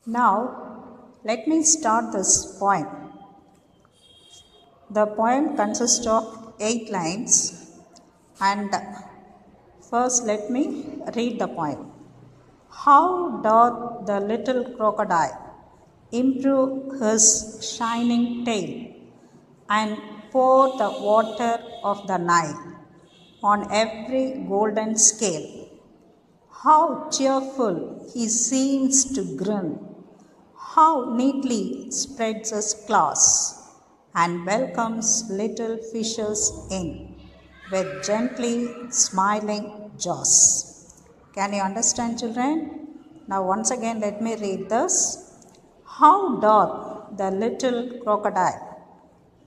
Now, let me start this poem. The poem consists of 8 lines, and first let me read the poem. How doth the little crocodile improve his shining tail and pour the water of the Nile on every golden scale? How cheerful he seems to grin, how neatly spreads his claws and welcomes little fishes in with gently smiling jaws. Can you understand, children? Now once again let me read this. How doth the little crocodile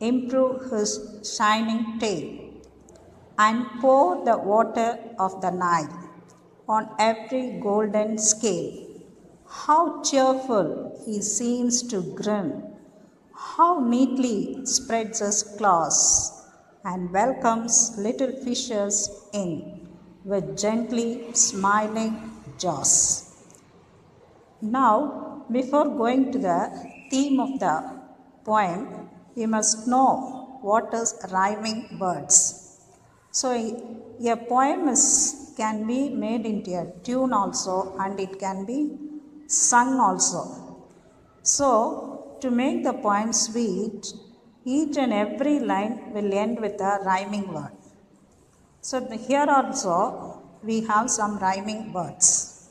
improve his shining tail and pour the water of the Nile on every golden scale? How cheerful he seems to grin, how neatly spreads his claws and welcomes little fishes in with gently smiling jaws. Now, before going to the theme of the poem, we must know what is rhyming words. So, a poem can be made into a tune also, and it can be sung also. So, to make the poem sweet, each and every line will end with a rhyming word. So, here also we have some rhyming words.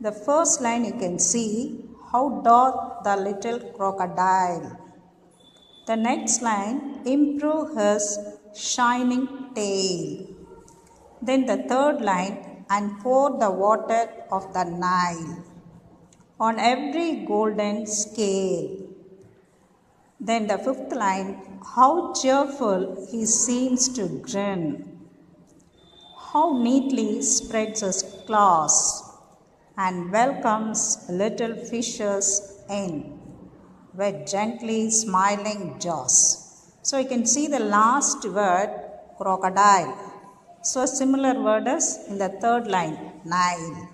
The first line you can see, how doth the little crocodile. The next line, improve his shining tail. Then the third line, and pour the water of the Nile on every golden scale. Then the fifth line, how cheerful he seems to grin, how neatly spreads his claws and welcomes little fishes in with gently smiling jaws. So you can see the last word, crocodile. So a similar word is in the third line, Nile.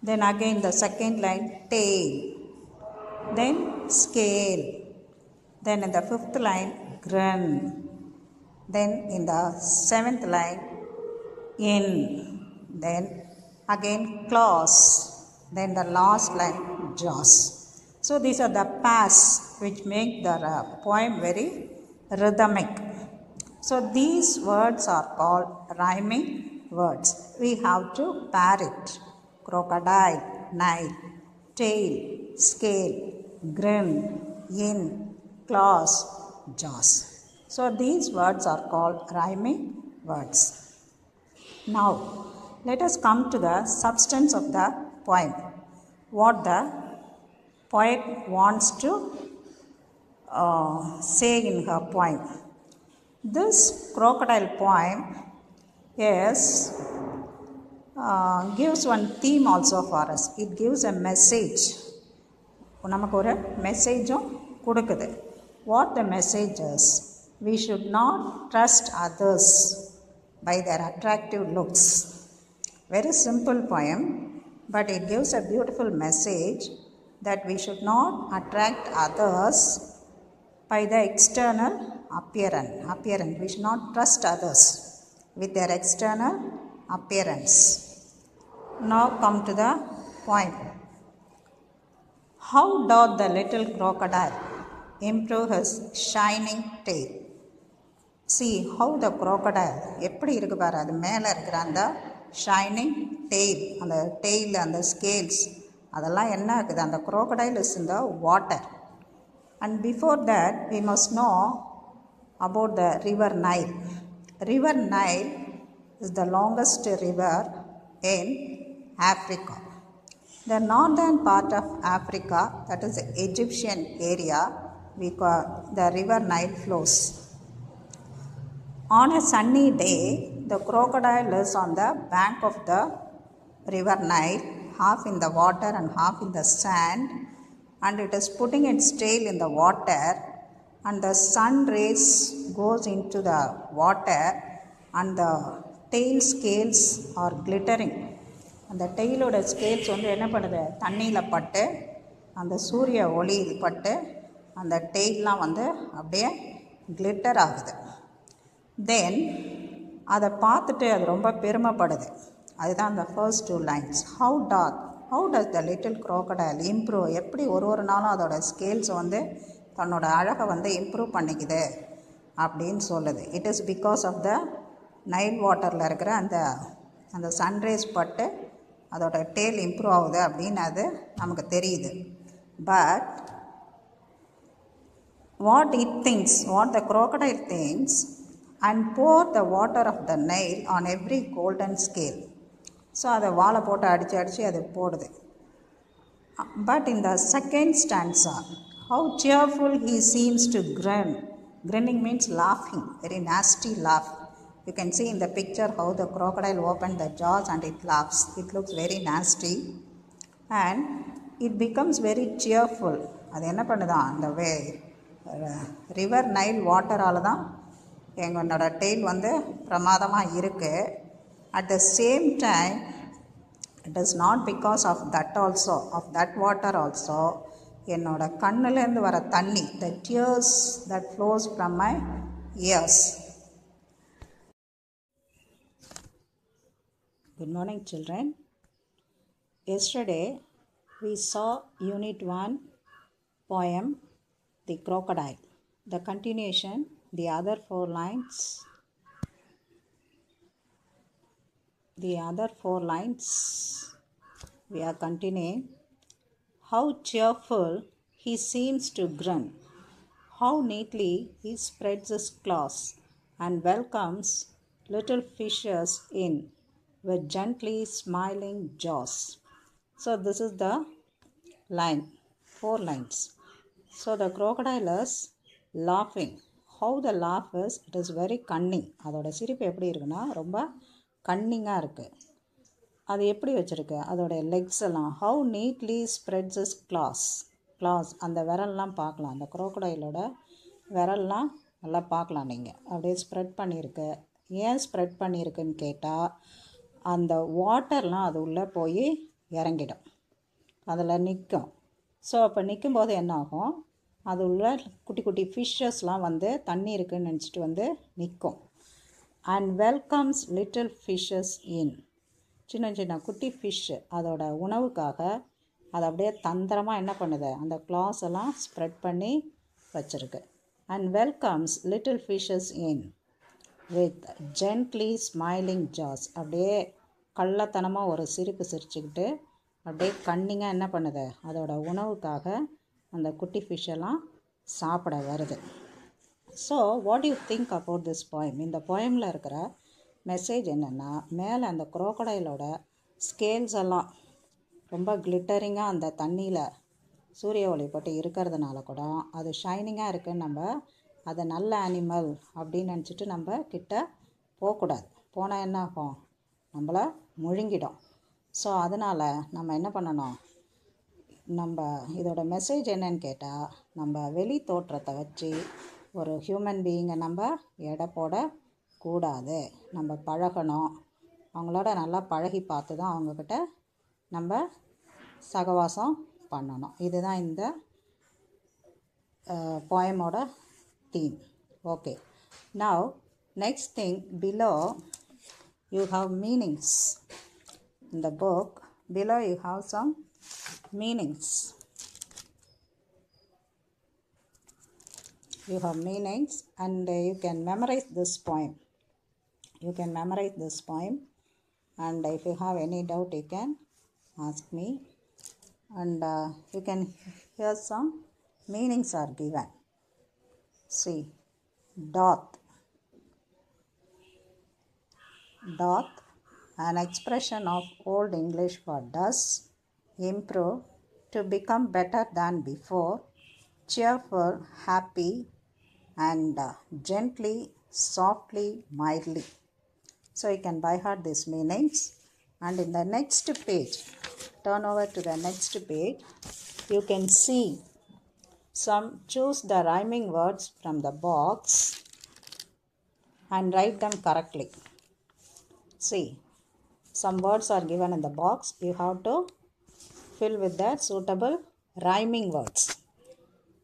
Then again the second line, tail. Then scale. Then in the fifth line, grin. Then in the seventh line, in. Then again, claws. Then the last line, jaws. So these are the pairs which make the poem very rhythmic. So these words are called rhyming words. We have to pair it. Crocodile, Nile, tail, scale, grin, in, claws, jaws. So these words are called rhyming words. Now let us come to the substance of the poem. What the poet wants to say in her poem. This crocodile poem gives one theme also for us. It gives a message. நமக்கு ஒரு மெசேஜும் கொடுக்குது. What the message is, we should not trust others by their attractive looks. Very simple poem, but it gives a beautiful message that we should not attract others by the external appearance. We should not trust others with their external appearance. Now come to the point. How doth the little crocodile improve his shining tail? See how the crocodile, எப்படி இருக்கு பாரு, அது மேலே இருக்கிற அந்த shining tail, அந்த tail, அந்த scales, அதெல்லாம் என்ன இருக்குது, அந்த crocodile is in the water. And before that we must know about the river Nile. River Nile is the longest river in Africa. The northern part of Africa, that is the Egyptian area, we call the river Nile flows. On a sunny day, the crocodile is on the bank of the river Nile, half in the water and half in the sand, and it is putting its tail in the water, and the sun rays goes into the water, and the tail scales are glittering. அந்த டெய்லோட scales வந்து என்ன பண்ணுது, தண்ணியில் பட்டு அந்த சூரிய ஒளியில் பட்டு அந்த டெய்லாம் வந்து அப்படியே கிளிட்டர் ஆகுது. தென் அதை பார்த்துட்டு அது ரொம்ப பெருமைப்படுது. அதுதான் அந்த first 2 lines. How does the little crocodile improve? எப்படி ஒரு நாளும் அதோட ஸ்கேல்ஸை வந்து தன்னோட அழகை வந்து இம்ப்ரூவ் பண்ணிக்குது அப்படின்னு சொல்லுது. It is because of the Nile வாட்டரில் இருக்கிற அந்த சன்ரைஸ் பட்டு அதோட டேல் இம்ப்ரூவ் ஆகுது அப்படின்னு அது நமக்கு தெரியுது. But what the crocodile thinks, and pour the water of the Nile on every golden scale. So அதை வாழை போட்டு அடித்து அது போடுது. But in the second stanza, how cheerful he seems to grin. Grinning means laughing, very nasty laugh. You can see in the picture how the crocodile opened the jaws and it laughs. It looks very nasty and it becomes very cheerful. அது என்ன பண்ணுதான், அந்த river Nile வாட்டரால் தான் எங்களோட tail வந்து பிரமாதமாக இருக்குது. At the same time it is not because of that also, of that water also, என்னோட கண்ணுலேருந்து வர தண்ணி, the tears that flows from my ears. Good morning, children. Yesterday we saw Unit 1 poem The Crocodile. The continuation, the other 4 lines. We are continuing. How cheerful he seems to grin. How neatly he spreads his claws and welcomes little fishes in with gently smiling jaws. So this is the line, 4 lines. So the crocodile is laughing. How the laugh is, it is very cunning. அதோட சிரிப்பு எப்படி இருக்குன்னா ரொம்ப கன்னிங்காக இருக்குது. அது எப்படி வச்சுருக்கு, அதோட லெக்ஸ் எல்லாம் how neatly spreads his claws. அந்த விரல்லாம் பார்க்கலாம், அந்த crocodileோட விரல்லாம் நல்லா பார்க்கலாம் நீங்கள். அப்படியே ஸ்ப்ரெட் பண்ணியிருக்கு. ஏன் ஸ்ப்ரெட் பண்ணியிருக்குன்னு கேட்டால், அந்த வாட்டர்லாம் அது உள்ளே போய் இறங்கிடும், அதில் நிற்கும். ஸோ அப்போ நிற்கும்போது என்ன ஆகும், அது உள்ள குட்டி குட்டி ஃபிஷ்ஷஸ்லாம் வந்து தண்ணி இருக்குதுன்னு நினச்சிட்டு வந்து நிற்கும். அண்ட் வெல்கம்ஸ் லிட்டில் ஃபிஷ்ஷஸ் இன், சின்ன சின்ன குட்டி ஃபிஷ்ஷு அதோட உணவுக்காக அது அப்படியே தந்திரமாக என்ன பண்ணுது, அந்த கிளாஸ் எல்லாம் ஸ்ப்ரெட் பண்ணி வச்சுருக்கு. And welcomes little fishes in with gently smiling jaws, அப்படியே கள்ளத்தனமாக ஒரு சிரிப்பு சிரிச்சுக்கிட்டு அப்படியே கன்னிங்காக என்ன பண்ணுது, அதோட உணவுக்காக அந்த குட்டி ஃபிஷ்ஷெல்லாம் சாப்பிட வருது. So what you think about this poem? இந்த போயமில் இருக்கிற மெசேஜ் என்னென்னா, மேலே அந்த குரோக்கடைலோட ஸ்கேல்ஸ் எல்லாம் ரொம்ப கிளிட்டரிங்காக அந்த தண்ணியில் சூரிய ஒளி போட்டு இருக்கிறதுனால கூட அது ஷைனிங்காக இருக்குதுன்னு நம்ம அதை நல்ல அனிமல் அப்படின்னு நினச்சிட்டு நம்ம கிட்ட போகக்கூடாது. போனால் என்ன ஆகும், நம்மளை முழுங்கிடும். ஸோ அதனால் நம்ம என்ன பண்ணணும், நம்ம இதோட மெசேஜ் என்னன்னு கேட்டால், நம்ம வெளி தோற்றத்தை வச்சு ஒரு ஹியூமன் பீயிங்கை நம்ம எடை போடக்கூடாது. நம்ம பழகணும், அவங்களோட நல்லா பழகி பார்த்து தான் அவங்கக்கிட்ட நம்ம சகவாசம் பண்ணணும். இதுதான் இந்த போயமோட theme. Okay, now next thing, below you have meanings. In the book below you have some meanings. You have meanings and you can memorize this poem. And if you have any doubt you can ask me, and you can hear some meanings are given. See, doth, an expression of Old English for does, improve, to become better than before, cheerful, happy, and gently, softly, mildly. So you can by heart these meanings. And in the next page, turn over to the next page, you can see choose the rhyming words from the box and write them correctly. See, some words are given in the box. You have to fill with the suitable rhyming words.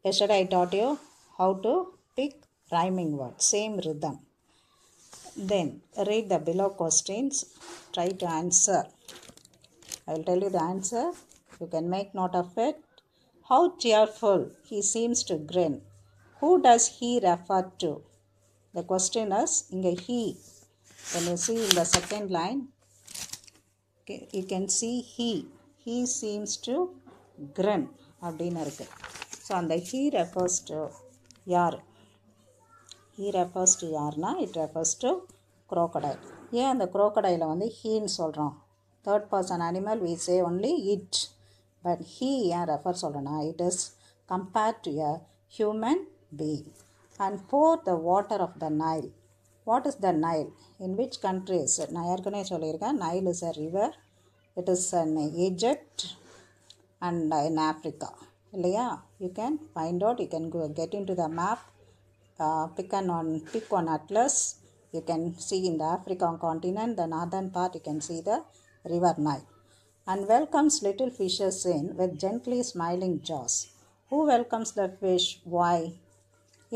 Yesterday I taught you how to pick rhyming words, same rhythm. Then read the below questions, try to answer. I will tell you the answer. You can make note of it. How cheerful he seems to grin. Who does he refer to? The question is, inga he. When you see in the second line, you can see he. He seems to grin. அப்படின்னு இருக்கு. So, அந்த he refers to யார்? He refers to யார்னா, it refers to crocodile. ஏன் அந்த crocodile வந்து heன்னு சொல்கிறோம்? Third person animal we say only it. But he ஏன் refer சொல்கிறோன்னா, it is compared to a human being. And pour the water of the Nile. What is the Nile? In which countries? நான் ஏற்கனவே சொல்லியிருக்கேன். Nile is a river. It is in Egypt and in Africa. இல்லையா? You can find out. You can go get into the map. Pick one atlas. You can see in the African continent, the northern part, you can see the river Nile. And welcomes little fishes in with gently smiling jaws. Who welcomes the fish? Why?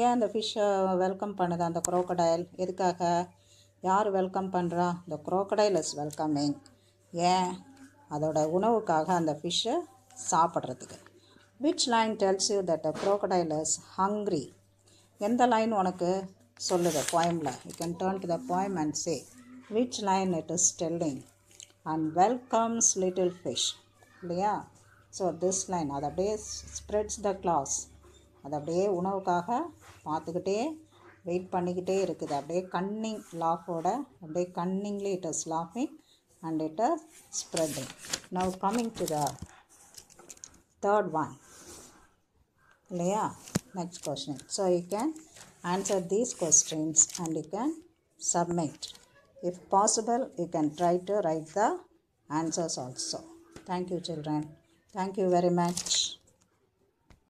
ஏன் அந்த ஃபிஷ்ஷை welcome பண்ணுது அந்த crocodile? எதுக்காக? யார் welcome பண்ணுறா? the crocodile is welcoming. ஏன்? அதோட உணவுக்காக அந்த ஃபிஷ்ஷை சாப்பிட்றதுக்கு. Which line tells you that the crocodile is hungry? எந்த லைன் உனக்கு சொல்லுது poemல? You can turn to the poem and say which line it is telling. And welcomes little fish. இல்லையா? ஸோ this line அது அப்படியே spreads the claws. அது அப்படியே உணவுக்காக பார்த்துக்கிட்டே வெயிட் பண்ணிக்கிட்டே இருக்குது. அப்படியே கன்னிங் லாஃபோட அப்படியே கன்னிங்லி இட் இஸ் லாஃபிங் and it is spreading. Now coming to the third one. இல்லையா? Next question. So you can answer these questions and you can submit. If possible, you can try to write the answers also. Thank you, children. Thank you very much.